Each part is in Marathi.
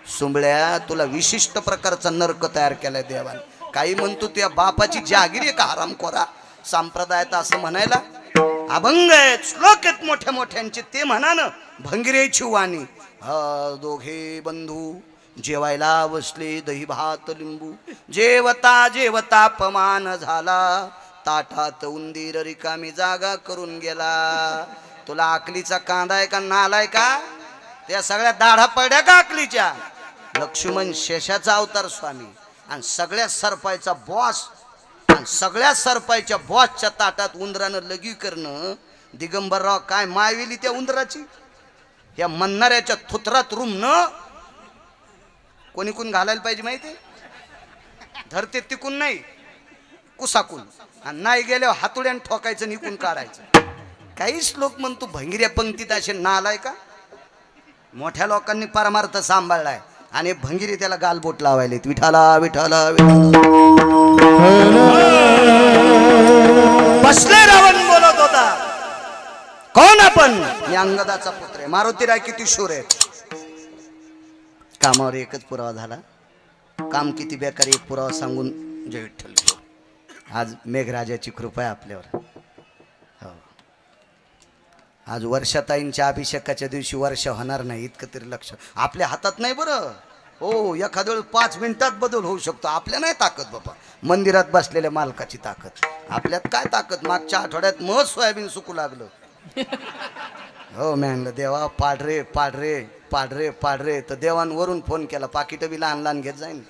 सुंबळ्या तुला विशिष्ट प्रकारचा नरक तयार केलाय देवाने. काही म्हणतो त्या बापाची जागीर आहे का हरामखोरा. संप्रदायात असं म्हणायला अभंग आहेत, श्लोक आहेत मोठ्या मोठ्यांचे. ते म्हणा ना भंगिरेची वाणी. दोघे बंधू जेवायला बसले दही भात लिंबू. जेवता जेवता अपमान झाला, ताटात उंदीर रिकामी जागा करून गेला. तुला अकलीचा कांदा आहे का नालाय का. त्या सगळ्या दाढा पडल्या का अकलीच्या. लक्ष्मण शेषाचा अवतार स्वामी आणि सगळ्या सरपायचा बॉस. आणि सगळ्या सरपायच्या बॉसच्या ताटात उंदरानं लगी करणं. दिगंबरराव काय मायविली त्या उंदराची. या म्हणणाऱ्याच्या थुत्रात रुमणं कोणी कोण घालायला पाहिजे माहिती. धरते तिकून नाही कुसाकून, आणि नाही गेल्यावर हातुड्यान ठोकायचं निकून काढायचं. काहीच लोक म्हणतो भंगिऱ्या पंक्तीत असे नालाय का. मोठ्या लोकांनी परमार्थ सांभाळलाय आणि भंगिरी त्याला गालबोट लावायलेत. विठाला विठाला बसले रावण बोलत होता. कोण आपण. मी अंगदाचा पुत्र आहे. मारुतीराय किती शूर आहे. कामावर एकच पुरावा झाला. काम किती बेकार एक पुरावा सांगून जय विठ्ठल. आज मेघराजाची कृपा आहे आपल्यावर. हो, आज वर्षाताईंच्या अभिषेकाच्या दिवशी वर्ष होणार नाही इतकं तरी लक्ष आपल्या हातात नाही बरं. हो, एखाद्या वेळ 5 मिनिटात बदल होऊ शकतो. आपल्या नाही ताकद बाबा. मंदिरात बसलेल्या मालकाची ताकद. आपल्यात काय ताकद. मागच्या आठवड्यात मग सोयाबीन सुकू लागलं. हो, मी म्हणलं देवा पाड रे पाड रे पाड रे पाड रे. तर देवांवरून फोन केला पाकिट बी लहान लहान घेत जाईन.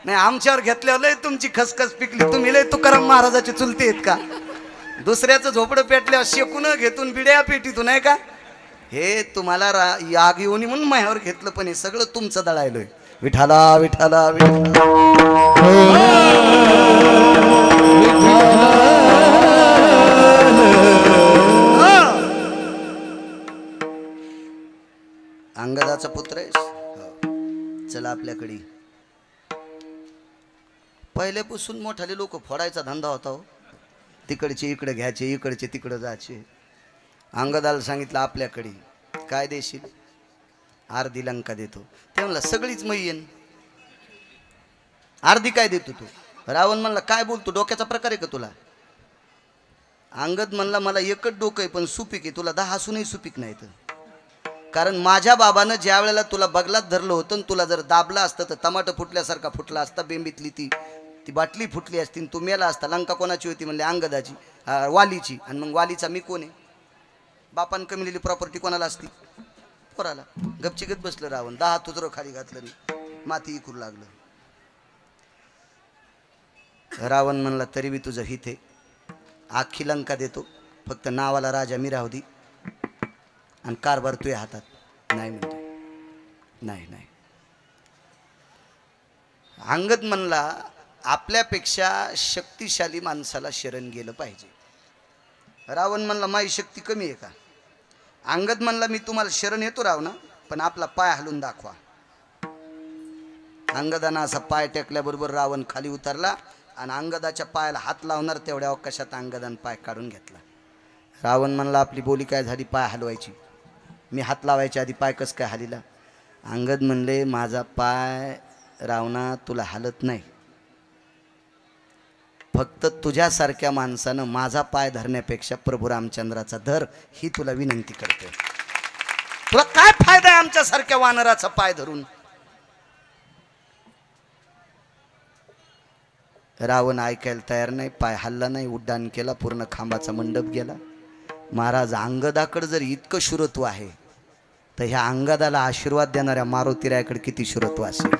नाही आमच्यावर घेतल्यावर लय तुमची खसखस पिकली. तुम्ही लय तुकाराम महाराजाची चुलते आहेत का. दुसऱ्याचं झोपडं पेटल्यावर शेकून घेतून बिड्या पेटीतून आहे का. हे तुम्हाला आग येऊन म्हणून मायावर घेतलं, पण हे सगळं तुमचं दळायलोय. विठाला विठाला विठाला. अंगदाचा पुत्र आहेस. चला आपल्याकडे पहिल्यापासून मोठाले लोक फोडायचा धंदा होता हो. तिकडचे इकडे घ्यायचे, इकडचे तिकडे जायचे. अंगदाला सांगितलं आपल्याकडे काय देशील. अर्धी लंका देतो. ते म्हणला सगळीच मैयन. अर्धी काय देतो तू. रावण म्हणला काय बोलतो, डोक्याचा प्रकार आहे का तुला. अंगद म्हणला मला एकच डोकं आहे पण सुपीक आहे. तुला 10 असूनही सुपीक नाही. तर कारण माझ्या बाबानं ज्या वेळेला तुला बगलात धरलं होतं, तुला जर दाबला असतं तर टमाटर फुटल्यासारखा फुटला असता. बेंबीतली ती बाटली फुटली असती. तू मेला असता. लंका कोणाची होती म्हणले अंगदाची, वालीची. आणि मग वालीचा मी कोण आहे. बापान कमिलेली प्रॉपर्टी कोणाला असती. पोराला. गपचिगत बसलं रावण. 10 तुजरं खाली घातलं नाही. माती इकू लागलं. रावण म्हणला तरी बी तुझं हित आहे. आखी लंका देतो, फक्त नावाला राजा मी राहू दे आणि कारभार तुझ्या हातात. नाही म्हणतो. नाही नाही. अंगद म्हणला आपल्यापेक्षा शक्तिशाली माणसाला शरण गेलं पाहिजे. रावण म्हणला माझी शक्ती कमी आहे का. अंगद म्हणला मी तुम्हाला शरण येतो रावणा, पण आपला पाय हलवून दाखवा. अंगदानं असा पाय टेकल्याबरोबर रावण खाली उतरला आणि अंगदाच्या पायाला हात लावणार तेवढ्या अवकाशात अंगदानं पाय काढून घेतला. रावण म्हणला आपली बोली काय झाली, पाय हलवायची. मी हात लावायच्या आधी पाय कस काय हलीला. अंगद म्हणले माझा पाय रावणा तुला हलत नाही. फक्त तुझ्यासारख्या माणसानं माझा पाय धरण्यापेक्षा प्रभू रामचंद्राचा धर ही तुला विनंती करते. तुला काय फायदा आहे आमच्यासारख्या वानराचा पाय धरून. रावण ऐकायला तयार नाही. पाय हल्ला नाही. उड्डाण केला. पूर्ण खांबाचा मंडप गेला. महाराज अंगदाकडे जर इतकं शुरत्व आहे तर ह्या अंगदाला आशीर्वाद देणाऱ्या मारुतीरायाकडे किती शुरत्व असेल.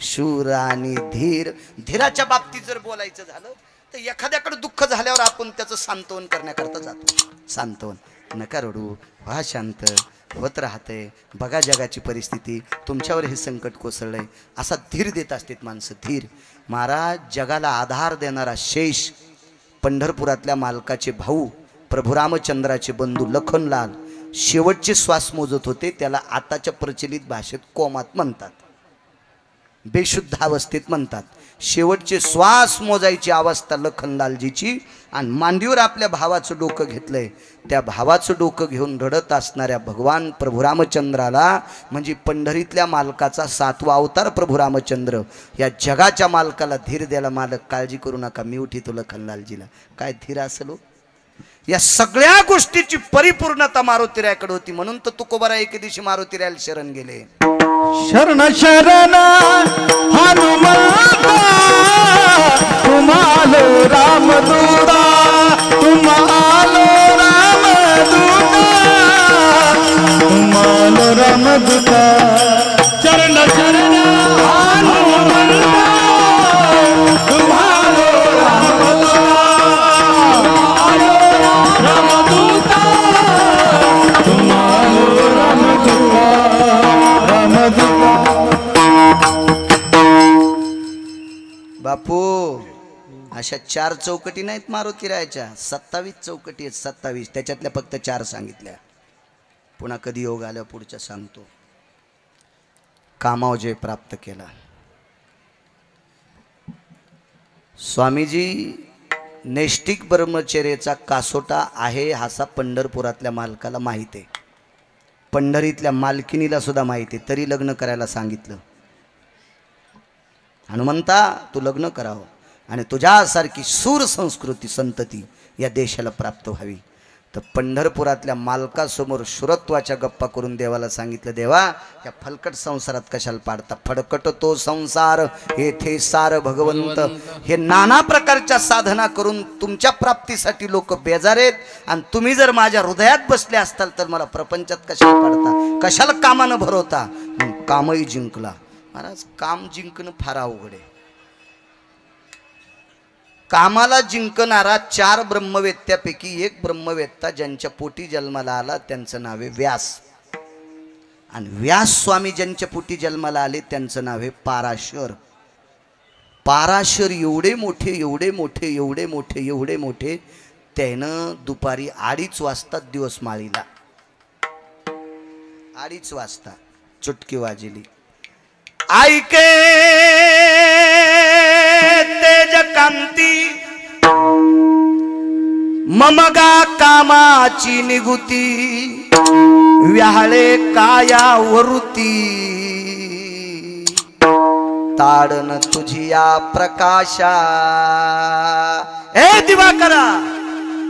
शूर आणि धीर. धीराच्या बाबतीत जर बोलायचं झालं तर एखाद्याकडे दुःख झाल्यावर आपण त्याचं सांत्वन करण्याकरता जातो. सांत्वन. नका रडू, व्हा शांत, होत राहते. बघा जगाची परिस्थिती, तुमच्यावर हे संकट कोसळलंय, असा धीर देत असतात माणसं. धीर. महाराज जगाला आधार देणारा शेष, पंढरपुरातल्या मालकाचे भाऊ, प्रभू रामचंद्राचे बंधू लखनलाल शेवटचे श्वास मोजत होते. त्याला आताच्या प्रचलित भाषेत कोमात म्हणतात. बेशुद्ध अवस्थेत म्हणतात. शेवटचे श्वास मोजायची अवस्था लखनलालजीची. आणि मांडीवर आपल्या भावाचं डोकं घेतलंय. त्या भावाचं डोकं घेऊन रडत असणाऱ्या भगवान प्रभू रामचंद्राला, म्हणजे पंढरीतल्या मालकाचा 7वा अवतार प्रभू रामचंद्र, या जगाच्या मालकाला धीर द्यायला, मालक काळजी करू नका, मी उठीतो लखनलालजीला. काय धीर असेल हो? या सगळ्या गोष्टीची परिपूर्णता मारुतीरायाकडे होती. म्हणून तर तुकोबारा एके दिवशी मारुतीरायाला शरण गेले. शरण शरण हनुमंता तुम्हालो रामदूता, तुम्हालो रामदूता, तुम्हालो रामदूता. शरण शरण हनुमंता तुम्हालो रामदूता, रामदूता, तुम्हालो रामदूता, रामदूता. बापू, अशा 4 चौकटी नाहीत मारुतीरायाच्या, 27 चौकटी आहेत. 27. त्याच्यातल्या फक्त 4 सांगितल्या. पुन्हा कधी योग आल्या पुढच्या सांगतो. कामाव जय प्राप्त केला. स्वामीजी नैष्ठिक ब्रह्मचर्याचा कासोटा आहे असा पंढरपुरातल्या मालकाला माहिती आहे. पंढरीतल्या मालकिनीला सुद्धा माहिती आहे, तरी लग्न करायला सांगितलं. हनुमंता, तू लग्न करावं आणि तुझ्यासारखी सूर संस्कृती संतती या देशाला प्राप्त व्हावी. तर पंढरपुरातल्या मालकासमोर शुरत्वाच्या गप्पा करून देवाला सांगितलं, देवा या फलकट संसारात कशाला पाडता? फडकट तो संसार येथे सार भगवंत. हे नाना प्रकारच्या साधना करून तुमच्या प्राप्तीसाठी लोक बेजार आहेत, आणि तुम्ही जर माझ्या हृदयात बसले असताल तर मला प्रपंचात कशाला पाडता? कशाला कामानं भरवता? कामही जिंकला. महाराज, काम जिंकणं फार अवघड आहे. कामाला जिंकणारा 4 ब्रह्मवेत्त्यापैकी एक ब्रह्मवेत्ता ज्यांच्या पोटी जन्माला आला त्यांचं नाव आहे व्यास. आणि व्यास स्वामी ज्यांच्या पोटी जन्माला आले त्यांचं नाव आहे पाराशर. पाराशर एवढे मोठे एवढे मोठे एवढे मोठे एवढे मोठे, त्यानं दुपारी 2:30 वाजता दिवस माळीला. 2:30 वाजता चुटकी वाजली. ऐके तेज कांती ममगा कामाची निगुती, व्याहळे काया वरुती, ताडन तुझिया प्रकाशा. ए दिवाकरा,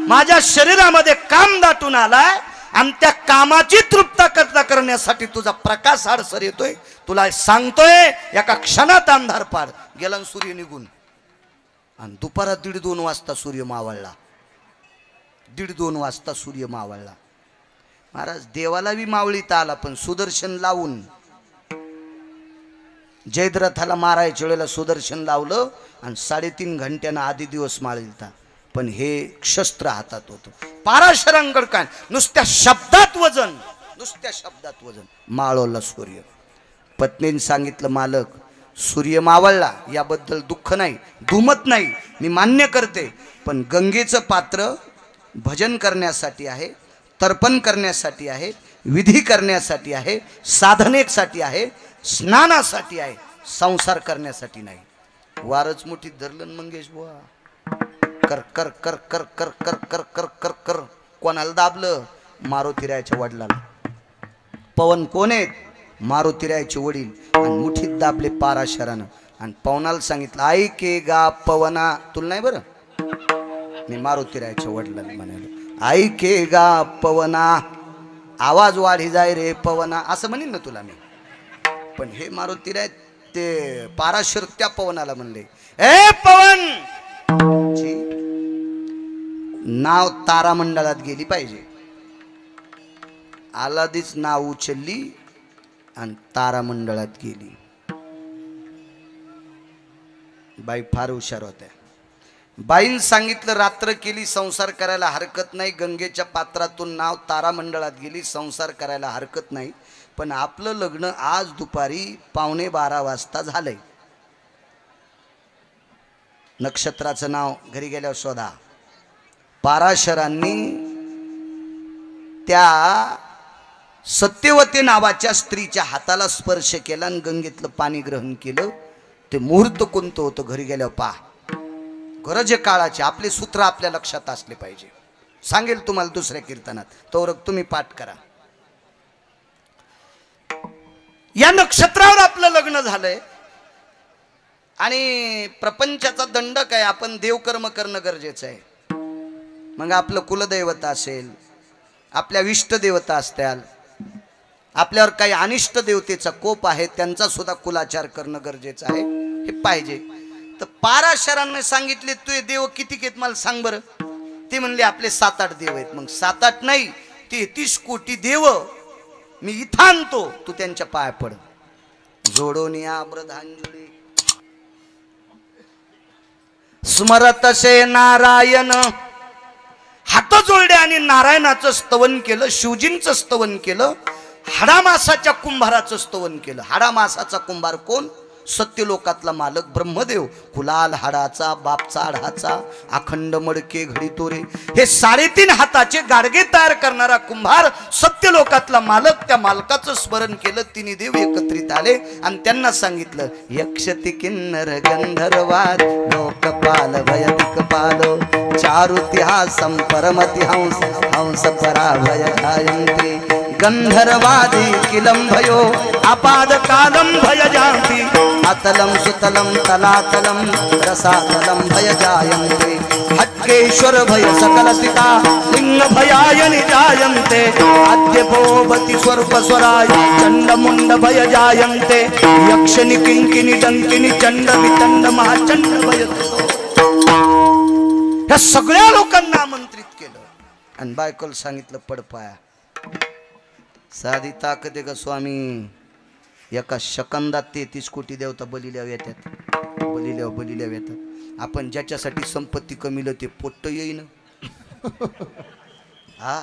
माझ्या शरीरामध्ये काम दाटून आलाय आणि त्या कामाची तृप्तता करण्यासाठी तुझा प्रकाश आडसर येतोय. तुला सांगतोय एका क्षणात अंधार पाड. गेला सूर्य निघून. आणि दुपारा 1:30-2 वाजता सूर्य मावळला. 1:30-2 वाजता सूर्य मावळला. महाराज, देवाला बी मावळीता आला, पण सुदर्शन लावून जयद्रथाला मारायच्या वेळेला सुदर्शन लावलं आणि 3.5 घंट्यानं आधी दिवस माळीलता. पण हे शस्त्र हातात होतं. पाराशरांगड काय नुसत्या शब्दात वजन, नुसत्या शब्दात वजन. माळवला सूर्य. पत्नीने सांगितलं, मालक सूर्य मावळला याबद्दल दुःख नाही, दुमत नाही, मी मान्य करते, पण गंगेचं पात्र भजन करण्यासाठी आहे, तर्पण करण्यासाठी आहे, विधी करण्यासाठी आहे, साधनेसाठी आहे, स्नानासाठी आहे, संसार करण्यासाठी नाही. वारच मुठीत धरलं मंगेश बुवा. कर कर कर कर कर कर कर कर कर कर. कोणाला दाबलं? मारुतीरायाच्या वडिलाला. पवन कोण आहेत? मारुतीरायाचे वडील. आणि मुठीत दाबले पाराशरानं. आणि पवनाला सांगितलं, ऐके गा पवना. तुला नाही बरं, मी मारुतीरायाच्या वडिलाला म्हणालो, ऐके गा पवना, आवाज वाढी जाय रे पवना, असं म्हणेन ना तुला मी. पण हे मारुतीराय ते पाराशर त्या पवनाला म्हणले, ए पवन, नाव तारामंडळात गेली पाहिजे. आलादीच नाव उचलली आणि तारामंडळात गेली. बाई फार हुशार होत्या. बाईन सांगितलं, रात्र केली, संसार करायला हरकत नाही. गंगेच्या पात्रातून नाव तारामंडळात गेली, संसार करायला हरकत नाही. पण आपलं लग्न आज दुपारी 11:15 वाजता झालंय. नक्षत्राचं नाव घरी गेल्यावर शोधा. पाराशरांनी त्या सत्यवती नावाच्या स्त्रीच्या हाताला स्पर्श केला आणि गंगेतलं पाणी ग्रहण केलं. ते मुहूर्त कोणतं होतं घरी गेल्यावर पहा. गरज आहे काळाची. आपले सूत्र आपल्या लक्षात असले पाहिजे. सांगेल तुम्हाला दुसऱ्या कीर्तनात, तोरक तुम्ही पाठ करा. या नक्षत्रावर आपलं लग्न झालंय आणि प्रपंचाचा दंडक आहे. आपण देवकर्म करणं गरजेचं आहे. मग आपलं कुलदैवत असेल, आपल्या इष्ट देवता असत्याल, आपल्यावर काही अनिष्ट देवतेचा कोप आहे, त्यांचा सुद्धा कुलाचार करणं गरजेचं आहे. हे पाहिजे. तर पाराशरांनी सांगितले तुझे देव किती आहेत मला सांग बरं. ते म्हणले आपले 7-8 देव आहेत. मग 7-8 नाही 33 कोटी देव मी इथं आणतो, तू त्यांच्या पाया पड. जोडोनी आब्रधांजली स्मरतसे नारायण. हात जोडले आणि नारायणाचं स्तवन केलं, शिवजींचं स्तवन केलं, हाडामासाच्या कुंभाराचं स्तवन केलं. हाडामासाचा कुंभार कोण? सत्यलोकातला मालक ब्रह्मदेव. कुलाल हाडाचा, बापचा हाडाचा, अखंड मडके घडी तोरे, हे 3.5 हाताचे गाडगे तयार करणारा कुंभार सत्यलोकातला मालक. त्या मालकाचं स्मरण केलं. तिन्ही देव एकत्रित आले आणि त्यांना सांगितलं यक्षति किन्नर गंधर्वाद लोकपाल भयदिकपालो चारुतिहासं परमति हंस हंस पराभय जायन्ते गंधर्वादी किलम भयो अपाद कालम भय जानती अतलम सुतलम तलातलम रसातलम भय जायन्ते हट्केश्वर भय सकल सिता लिंग भयाय जायन्ते आद्य भोवति स्वर्प स्वराय चंड मुंड भय जायन्ते यक्षिणी किंकिनी डंकिनी चंड वितंड महाचंड भय. ह्या सगळ्या लोकांना आमंत्रित केलं आणि बायकोला सांगितलं पडपाया. साधी ताकद आहे का स्वामी? एका सेकंदात 33 कोटी देवता बलिल्या येतात. बलिल्या येतात. आपण ज्याच्यासाठी संपत्ती कमीलं ते पोट्ट येईन. हा,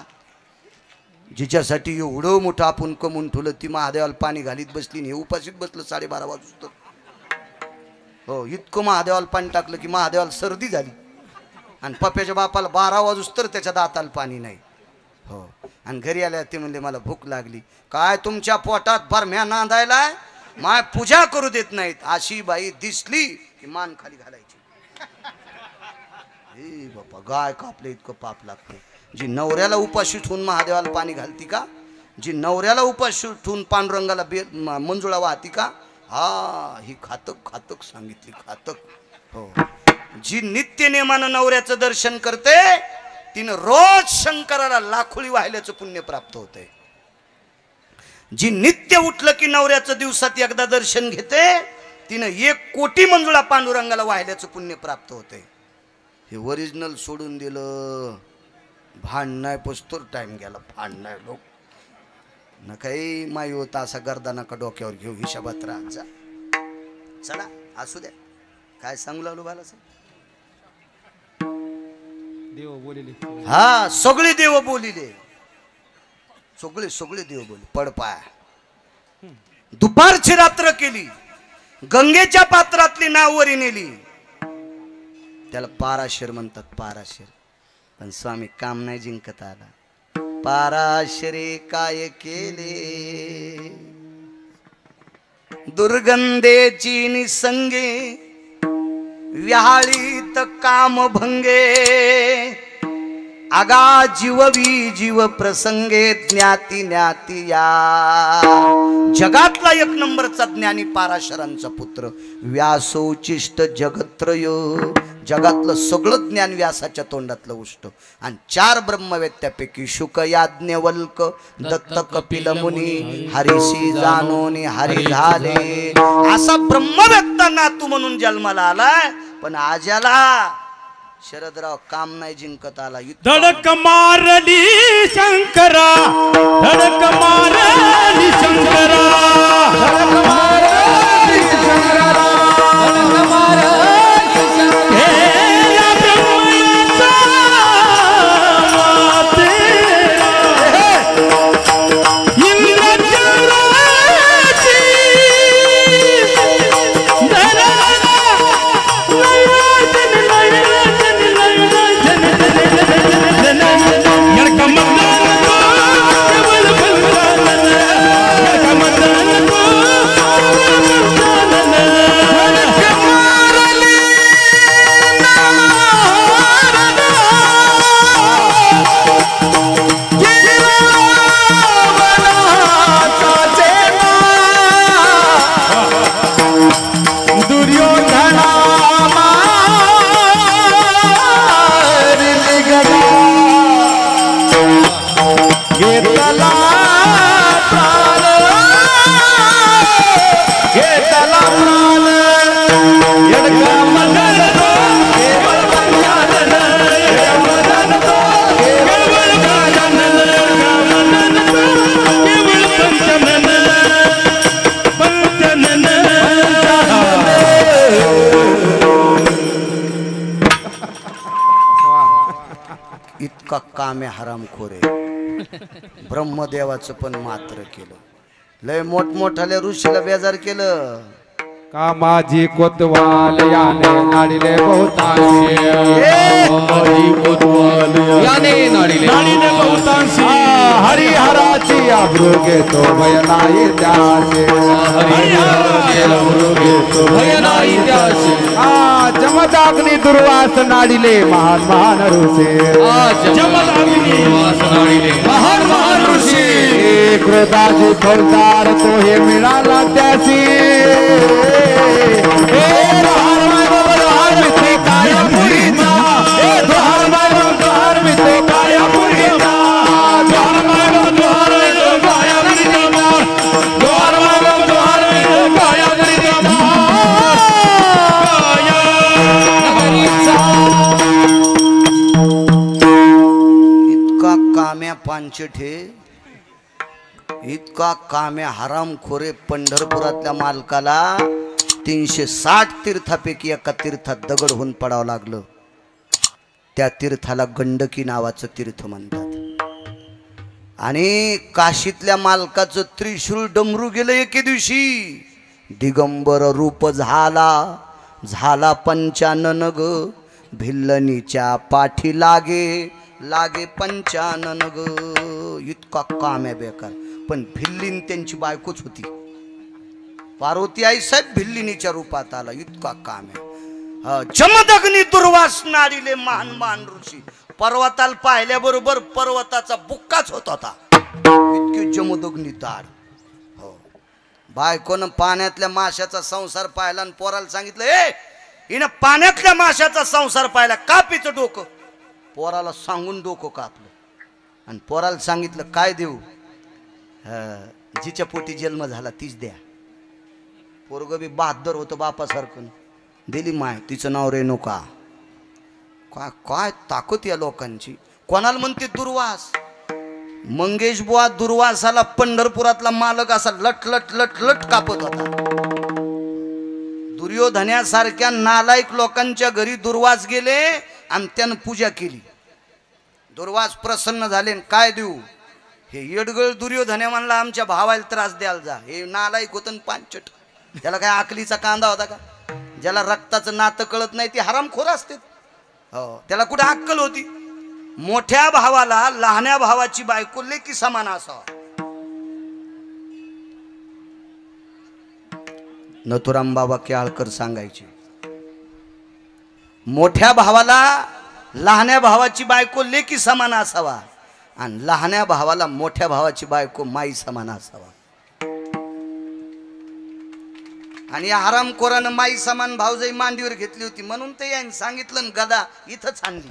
जिच्यासाठी एवढं मोठं आपण कमवून ठेवलं ती महादेवाला पाणी घालीत बसली. हे उपाशीत बसलं 12:30 वाजता. हो, इतकं महादेवाला पाणी टाकलं की महादेवाला सर्दी झाली आणि पप्प्याच्या बापाला 12 वाजूस तर त्याच्या दाताला पाणी नाही. हो, आणि घरी आल्या ते म्हणले मला भूक लागली. काय तुमच्या पोटात बरम्या नांदायला माय पूजा करू देत नाहीत. अशी बाई दिसली की मान खाली घालायची. हे बापा, गाय कापले इतकं पाप लागते. जी नवऱ्याला उपाशी ठेवून महादेवाला पाणी घालती का? जी नवऱ्याला उपाशी ठेवून पांडुरंगाला मंजुळा वाहती का? हा, ही खातक सांगितली, खातक. हो, जी नित्य नेमानं नवऱ्याचं दर्शन करते तिनं रोज शंकराला लाखोळी वाहिल्याचं पुण्य प्राप्त होते. जी नित्य उठलं की नवऱ्याचं दिवसात एकदा दर्शन घेते तिनं 1 कोटी मंजुळा पांडुरंगाला वाहिल्याचं पुण्य प्राप्त होते. हे ओरिजिनल सोडून दिलं. भांडणाय पस्तोर टाइम गेला. भांडणाय लोक न काही माई होता असा गर्दा नका डोक्यावर घेऊ. हिशाबात राहायचा. चला असू द्या. काय सांगू लागलो बाला साहेब? देव बोलिले. हा, सगळे देव बोलिले. सगळे देव बोलले. पडपाया. दुपारची रात्र केली. गंगेच्या पात्रातली नाव वरी नेली. त्याला पाराशर म्हणतात. पाराशर. पण स्वामी काम नाही जिंकत आला. पाराशरे काय केले दुर्गंधेची निसंगे व्याळीत काम भंगे आगा जीववी जीव प्रसंगे ज्ञाती या. जगातला 1 नंबरचा ज्ञानी पाराशरांचा पुत्र. व्यासोचिष्ट जगत्रयो. जगातलं सगळं ज्ञान व्यासाच्या तोंडातलं उष्ट. आणि 4 ब्रह्मवेत्यापैकी शुक याज्ञवल्क दत्त कपिल मुनी हरिशी जाणोनी हरी झाले. असा ब्रह्मवेत्ता नातू म्हणून जन्माला आलाय. पण आज्याला शरदराव काम नाही जिंकत आला. धडक मारली शंकरा, धडक मारली शंकरा, धडक मारली शंकरा, धडक मारली शंकरा. हे या ब्रह्मयाचा माते इंद्रचराची धरा Come on. इतका कामे हरामखोर आहे. ब्रह्मदेवाचं पण मात्र केलं. लय मोठमोठाल्या ऋषीला बेजार केलं. कामाजी कोतवाल याने नाडिले बहुतांशी याने नाडिले बहुतांशी हरिहराची आबरू घेतो भय नाही त्याचे हरिहराची आबरू घेतो भय नाही त्याचे जमदाग्नी दुर्वास नाडिले महान महान ऋषी जमदाग्नी दुर्वास नाडिले महान महान ऋषी क्रोधाची फौजदार तो हे मिळाला त्याची इतका काम्या पांचठे, इतका काम्या हरामखोरे. पंढरपुरातल्या मालकाला 360 तीर्थापैकी एका तीर्थात दगड होऊन पडावं लागलं. त्या तीर्थाला गंडकी नावाचं तीर्थ म्हणतात. आणि काशीतल्या मालकाचं त्रिशूळ डमरू गेलं एके दिवशी. दिगंबर रूप झाला पंचानन ग, भिल्लनीच्या पाठी लागे पंचानन ग. इतका काम्या बेकार. पण भिल्लीन त्यांची बायकोच होती. पार्वती आई साहेब भिल्लिनीच्या रूपात आला. इतका काम्या. जमदग्नी दुर्वास नाडिले महान महान ऋषी. पर्वताला पाहिल्याबरोबर पर्वताचा बुक्काच होत होता. इतके जमदग्नी दाड. हो, बायकोनं पाण्यातल्या माशाचा संसार पाहिला आणि पोराला सांगितलं, ए हिनं पाण्यातल्या माशाचा संसार पाहिला, कापीचं डोकं. पोराला सांगून डोकं कापलं. आणि पोराला सांगितलं, काय देऊ? जिच्या पोटी जन्म झाला तीच द्या. पोरग बी बहादर होतं बापासारखं. दिली माय. तिचं नाव रेणुका. काय ताकद या लोकांची. कोणाला म्हणते दुर्वास. मंगेश बुवा दुर्वासाला पंढरपुरातला मालक असा लट लट लट लट कापत होता. दुर्योधनासारख्या नालायक लोकांच्या घरी दुर्वास गेले आणि त्यानं पूजा केली. दुर्वास प्रसन्न झाले. काय देऊ? हे येडगळ दुर्योधने म्हणला, आमच्या भावाला त्रास द्यायला जा. हे नालायक होतं पांचट. त्याला काय आकलीचा कांदा होता का? ज्याला रक्ताचं नातं कळत नाही ते हरामखोर असते. हो, त्याला कुठे अक्कल होती? मोठ्या भावाला लहान्या भावाची बायको लेकी समान असावा. नथुराम बाबा केळकर सांगायचे, मोठ्या भावाला लहान्या भावाची बायको लेकी समान असावा आणि लहान्या भावाला मोठ्या भावाची बायको माई समान असावा. आणि या हरामखोरानं माई समान भावजाई मांडीवर घेतली होती म्हणून ते यांनी सांगितलं, गदा इथंच आणली,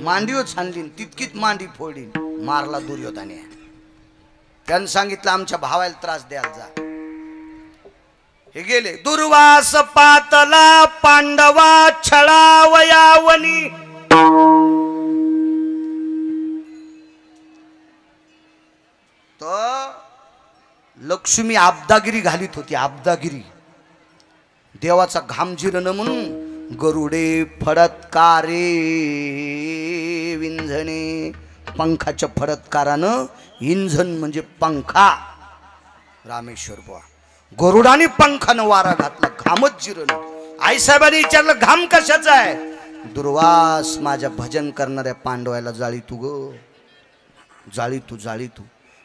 मांडीवर छानली, तितकीच मांडी फोडली. मारला दुर्योधने. त्यानं सांगितलं, आमच्या भावाला त्रास द्यायला जा. हे गेले. दुर्वास पातला पांडवा छळावयावनी. तर लक्ष्मी आबदागिरी घालीत होती. आबदागिरी. देवाचा घाम जिरण म्हणून गरुडे फडतकारे विंझणे. पंखाच्या फडतकारानं इंझन म्हणजे पंखा. रामेश्वर बुवा गरुडाने पंखानं वारा घातला. घामच जिरण. आईसाहेबांनी विचारलं, घाम कशाचा आहे? दुर्वास माझ्या भजन करणाऱ्या पांडवाला जाळी तू ग, जाळी तू, जाळी तू.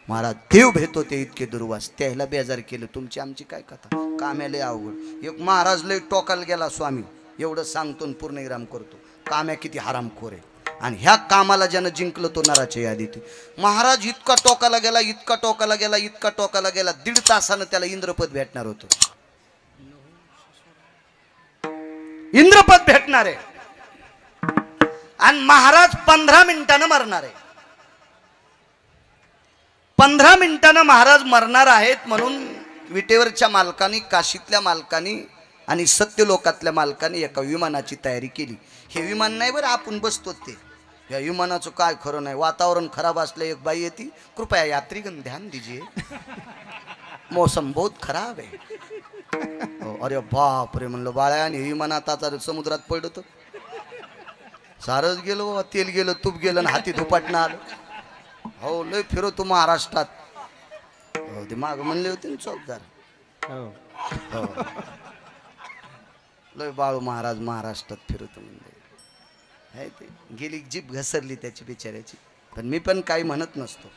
महाराज देव भेटतो ते इतके दुर्वास. त्याला बेजार केलं. तुमची आमची काय कथा. काम्याला अवघड. एक महाराज लय टोकाला गेला. स्वामी एवढं सांगतो आणि पूर्ण विराम करतो. काम्या किती हरामखोर आहे. आणि ह्या कामाला ज्यानं जिंकलं तो नराच्या यादीत. महाराज इतका टोकाला गेला, इतका टोकाला गेला, इतका टोकाला गेला. 1.5 तासानं त्याला इंद्रपद भेटणार होतं. इंद्रपद भेटणार आहे. आणि महाराज 15 मिनिटानं मरणार आहे. 15 मिनिटानं महाराज मरणार आहेत म्हणून विटेवरच्या मालकानी, काशीतल्या मालकानी आणि सत्यलोकातल्या मालकानी एका विमानाची तयारी केली. हे विमान नाही बरं आपण बसतो ते. या विमानाचं काय खरं नाही. वातावरण खराब असलं, एक बाई येते, कृपया यात्रीगण ध्यान दीजिए, मौसम बहुत खराब आहे. अरे बाप रे म्हणलं बाळ्या. आणि हे विमान आता समुद्रात पडलं तर सारच गेलो बाबा, तेल गेलं, तूप गेलं आणि हाती धुपाटणं आलं. हो लय फिरवतो महाराष्ट्रात. हो ते माग म्हणले होते ना चौकदार. हो लय बाळू महाराज महाराष्ट्रात फिरवतो म्हणले. आहे ते गेली जीभ घसरली त्याची बिचाऱ्याची. पण मी पण काही म्हणत नसतो.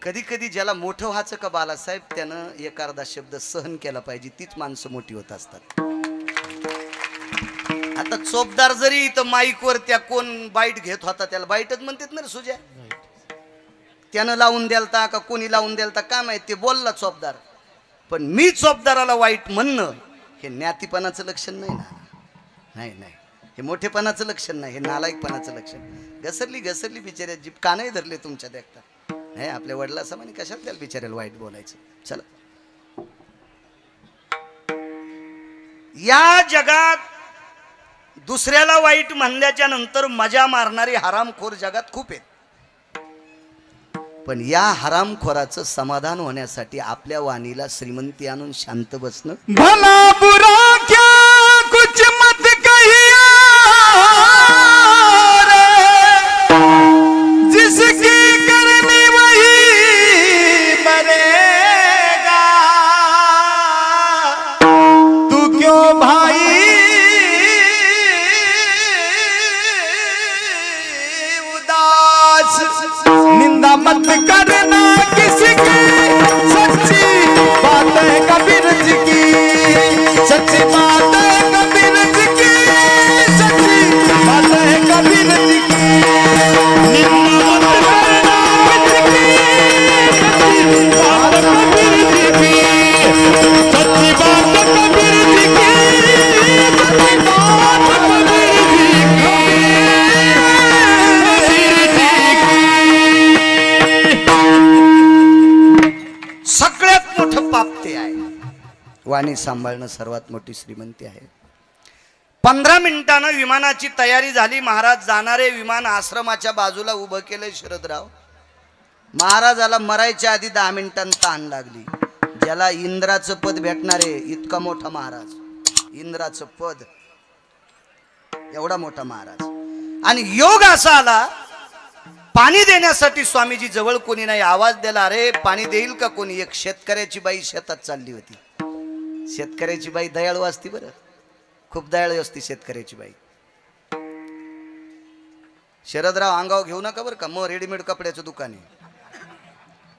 कधी कधी ज्याला मोठं व्हायचं का बालासाहेब, त्यानं एक अर्धा शब्द सहन केला पाहिजे, तीच माणसं मोठी होत असतात. आता चोपदार जरी इथं माईकवर त्या कोण बाईट घेत होता त्याला बाईटच म्हणतात ना रे सुजा. त्यानं लावून द्यालता का कोणी लावून द्यालता काय माहित, ते बोलला चोपदार. पण मी चोपदाराला वाईट म्हणणं हे ज्ञातीपणाचं लक्षण नाही ना. नाही नाही, हे मोठेपणाचं लक्षण नाही, हे नालायकपणाचं लक्षण. घसरली बिचाऱ्या जीभ कानही धरले तुमच्या देखता. नाही आपल्या वडिला समाने कशात त्याला बिचाऱ्याला वाईट बोलायचं. चला, या जगात दुसऱ्याला वाईट म्हणल्याच्या नंतर मजा मारणारी हरामखोर जगात खूप आहेत. पण या हरामखोराचं समाधान होण्यासाठी आपल्या वाणीला श्रीमंती आणून शांत बसणं. भला बुरा क्या कुछ मत कहिए जिसकी करनी वही मरेगा. तू क्यों भाई उदास, निंदा मत करना किसी की, सच्ची बात है कबीर जी की, सच्ची बात है कबीर जी की, सच्ची बात है कबीर जी की. निंदा मत करना किसी की, सच्ची बात कबीर जी की, सच्ची बात कबीर जी की. सगळ्यात मोठं पाप ते आहे. वाणी सांभाळणं सर्वात मोठी श्रीमंती आहे. 15 मिनिटानं विमानाची तयारी झाली. महाराज जाणारे विमान आश्रमाच्या बाजूला उभं केलंय शरदराव. महाराजाला मरायच्या आधी 10 मिनिटांनी ताण लागली. ज्याला इंद्राचं पद भेटणारे इतका मोठा महाराज, इंद्राचं पद एवढा मोठा महाराज. आणि योग असा आला, पाणी देण्यासाठी स्वामीजी जवळ कोणी नाही. आवाज दिला, अरे पाणी देईल का कोणी. एक शेतकऱ्याची बाई शेतात चालली होती. शेतकऱ्याची बाई दयाळू असती बरं, खूप दयाळू असती शेतकऱ्याची बाई. शरदराव अंगावर घेऊ नका बरं का, मग रेडीमेड कपड्याचं दुकान आहे.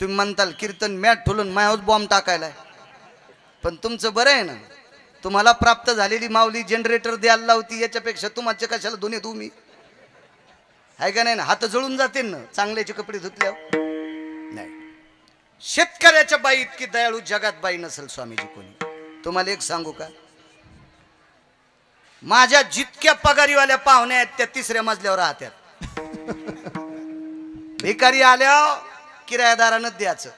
तुम्ही म्हणताल कीर्तन मॅट ठोलून मायावर बॉम्ब टाकायलाय. पण तुमचं बरं आहे ना, तुम्हाला प्राप्त झालेली माऊली जनरेटर द्यायला लावती, याच्यापेक्षा तुमच्या कशाला दोन्ही तुम्ही आहे का नाही ना. हात जळून जाते ना चांगल्याचे कपडे धुतल्यावर. नाही, शेतकऱ्याच्या बाई इतकी दयाळू जगात बाई नसेल स्वामीजी कोणी. तुम्हाला एक सांगू का, माझ्या जितक्या पगारीवाल्या पाहुण्या आहेत त्या 3ऱ्या मजल्यावर राहत्यात. भिकारी आल्या किरायादारानं द्यायचं.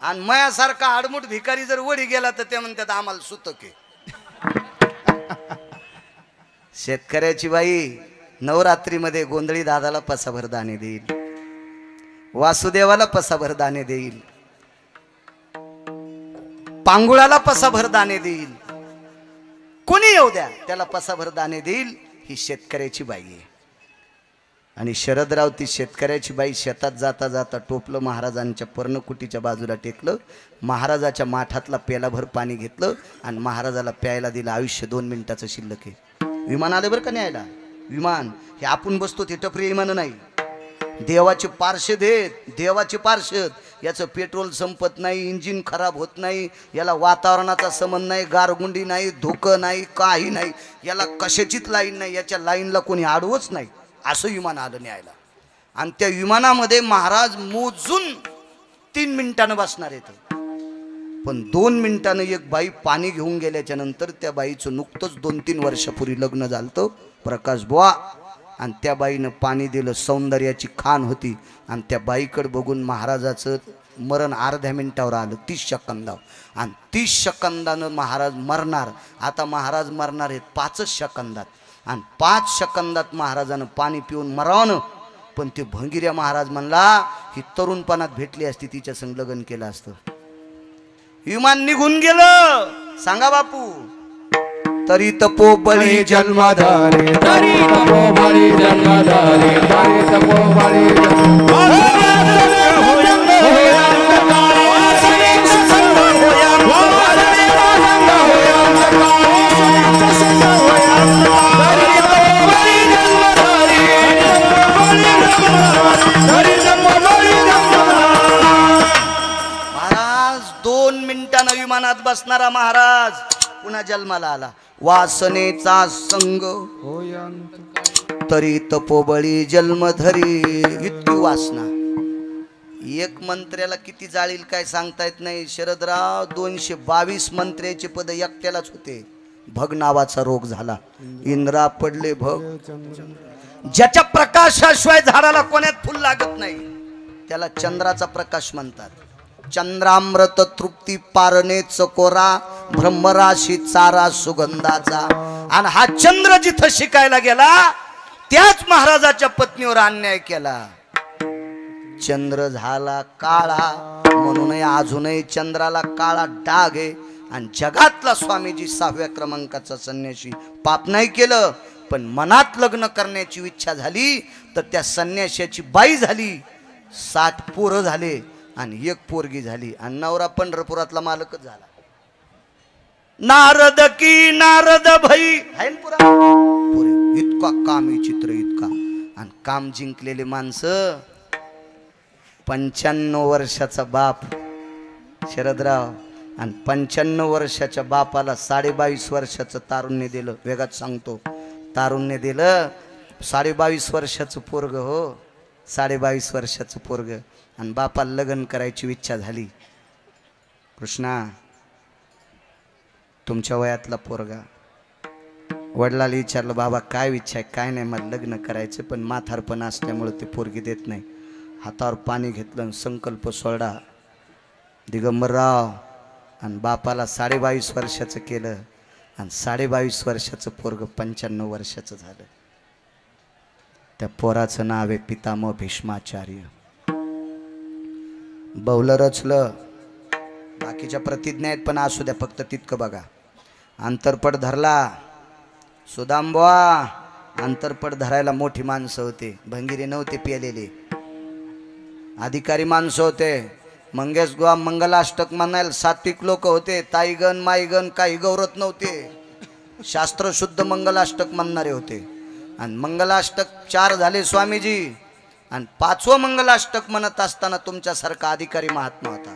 आणि मयासारखा आडमुठ भिकारी जर वडी गेला तर ते म्हणतात आम्हाला सुतक आहे. शेतकऱ्याची बाई नवरात्रीमध्ये गोंधळी दादाला पसाभर दाणे देईल, वासुदेवाला पसाभर दाणे देईल, पांगुळाला पसाभर दाणे देईल, कोणी येऊ द्या त्याला पसाभर दाणे देईल. ही शेतकऱ्याची बाई आहे. आणि शरदराव ती शेतकऱ्याची बाई शेतात जाता जाता टोपलं महाराजांच्या पर्णकुटीच्या बाजूला टेकलं. महाराजाच्या माठातला पेलाभर पाणी घेतलं आणि महाराजाला प्यायला दिलं. आयुष्य 2 मिनिटाचं शिल्लक आहे. विमान आले बरं का न्यायला. विमान हे आपण बसतो ते टपरी विमान नाही, देवाचे पार्षद आहेत, देवाचे पार्षद. याचं पेट्रोल संपत नाही, इंजिन खराब होत नाही, याला वातावरणाचा संबंध नाही, गारगुंडी नाही, धुकं नाही, काही नाही, याला कशाचीच लाईन नाही, याच्या लाईनला कोणी आडवच नाही. असं विमान आलं न्यायला. आणि त्या विमानामध्ये महाराज मोजून 3 मिनिटानं बसणार आहेत. पण 2 मिनिटानं एक बाई पाणी घेऊन गेल्याच्या नंतर त्या बाईचं नुकतंच 2-3 वर्षापूर्वी लग्न झालं प्रकाश बुवा. आणि त्या बाईनं पाणी दिलं. सौंदर्याची खान होती. आणि त्या बाईकडे बघून महाराजाचं मरण अर्ध्या मिनिटावर आलं, 30 सेकंदावर. आणि 30 सेकंदानं महाराज मरणार. आता महाराज मरणार आहेत 5 सेकंदात. आणि 5 सेकंदात महाराजानं पाणी पिऊन मरावनं. पण ते भंगिऱ्या महाराज म्हणला, ही तरुणपणात भेटली असती तिच्या संग लग्न केलं असतं. विमान निघून गेलं. सांगा बापू, तरी तपोबळी जन्मधारी तरी तपोबळी जन्मधारी तरी तपोबळी महाराज 2 मिनिटांना विमानात बसणारा महाराज पुन्हा जन्माला आला. वासनेचा संग तरी तपोबळी जन्मधरी. इतकी वासना. एक मंत्र्याला किती जाळील काय सांगता येत नाही. शरदराव 222 मंत्र्याचे पद एकट्यालाच होते. भग नावाचा रोग झाला. इंद्रा पडले भग. ज्याच्या प्रकाशाशिवाय झाडाला कोण्यात फुल लागत नाही त्याला चंद्राचा प्रकाश म्हणतात. चंद्रामृत तृप्ती पारणे चकोरा ब्रह्मराशी चारा सुगंधाचा. आणि हा चंद्र जिथं शिकायला गेला त्याच महाराजाच्या पत्नीवर अन्याय केला. चंद्र झाला काळा म्हणून अजूनही चंद्राला काळा डाग आहे. आणि जगातला स्वामीजी 6व्या क्रमांकाचा संन्यासी. पाप नाही केलं पण मनात लग्न करण्याची इच्छा झाली तर त्या संन्याशाची बाई झाली. 60 पोरं झाले आणि 1 पोरगी झाली. आणि नवरा पंढरपुरातला मालकच झाला. नारद की नारद भई आहे ना पुरा पुरे. इतका कामी चित्र इतका. आणि काम जिंकलेले माणसं. 95 वर्षाचा बाप शरदराव. आणि 95 वर्षाच्या बापाला 22.5 वर्षाचं तारुण्य दिलं. वेगात सांगतो तारुण्य दिलं. 22.5 वर्षाचं पोरग हो. 22.5 वर्षाचं पोरग. आणि बापाला लग्न करायची इच्छा झाली. कृष्णा तुमच्या वयातला पोरगा. वडिलाला विचारलं बाबा काय इच्छा आहे. काय नाही मला लग्न करायचं पण म्हातारपण असल्यामुळे ते पोरगी देत नाही. हातावर पाणी घेतलं आणि संकल्प सोडा दिगंबरराव. आणि बापाला 22.5 वर्षाचं केलं. आणि 22.5 वर्षाचं पोरग 95 वर्षाचं झालं. त्या पोराचं नाव आहे पितामह भीष्माचार्य. बौलं रचलं. बाकीच्या प्रतिज्ञा आहेत पण असू द्या फक्त तितकं बघा. अंतरपट धरला. सुदामबुवा अंतरपट धरायला मोठी माणसं होते. भंगिरे नव्हते पेलेले. अधिकारी माणसं होते. मंगेश गोवा मंगलाष्टक म्हणायला सात्विक लोक होते. ताईगण माईगण काही गौरत नव्हते. शास्त्रशुद्ध मंगलाष्टक म्हणणारे होते. आणि मंगलाष्टक 4 झाले स्वामीजी. आणि 5वं मंगलाष्टक म्हणत असताना तुमच्यासारखा अधिकारी महात्मा होता.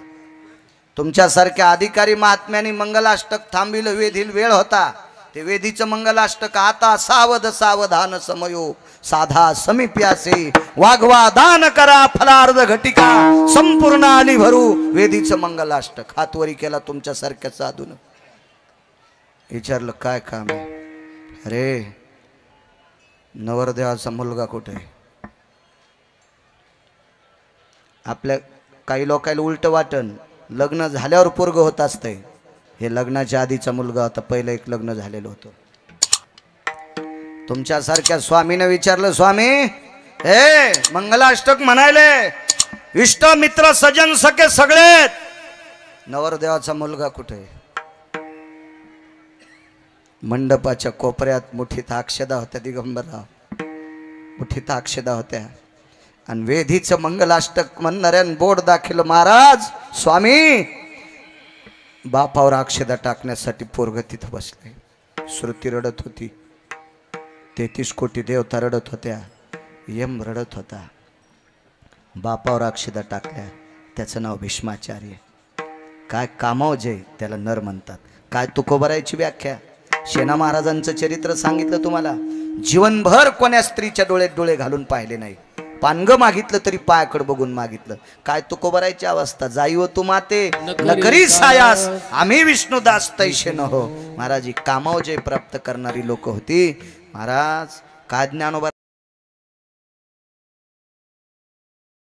तुमच्यासारख्या अधिकारी महात्म्याने मंगलाष्टक थांबिलं. वेधील वेळ होता. ते वेदीचं मंगलाष्टक आता सावध सावधान समयो साधा समीप्यासे वाघवा दान करा फलार्ध घटिका संपूर्ण आली भरू. वेदीचं मंगलाष्टक हातवरी केला तुमच्यासारख्या साधून. विचारलं काय काम आहे. अरे नवरदेवाचा मुलगा कुठे आहे. आपल्या काही लोकांना उलट वाटण लग्न झाल्यावर पोरग होत असतंय. हे लग्नाच्या आधीचा मुलगा होता. पहिलं एक लग्न झालेलं होतं. तुमच्यासारख्या स्वामीने विचारलं स्वामी हे मंगलाष्टक म्हणायले इष्ट मित्र सजन सखे सगळे नवरदेवाचा मुलगा कुठे. मंडपाच्या कोपऱ्यात मुठीत अक्षदा होत्या. दिगंबरराव मुठीत अक्षदा होत्या. आणि वेधीचं मंगलाष्टक म्हणणाऱ्यान बोर्ड दाखल महाराज स्वामी बापावर अक्षदा टाकण्यासाठी पोरग तिथं बसले. श्रुती रडत होती. 33 कोटी देवता रडत होत्या. यम रडत होता. बापावर अक्षदा टाकल्या. त्याचं नाव भीष्माचार्य. काय कामावजे त्याला नर म्हणतात. काय तुकोबरायची व्याख्या. सेना महाराजांचं चरित्र सांगितलं तुम्हाला. जीवनभर कोण्या स्त्रीच्या डोळ्यात डोळे घालून पाहिले नाही. पानग मागितलं तरी पायाकडे बघून मागितलं. काय तुकोबरायची अवस्था. जाईव तू माते नकरी सायास आम्ही विष्णुदास तैशे न हो. महाराज कामावजे प्राप्त करणारी लोक होती. महाराज काय ज्ञानोबा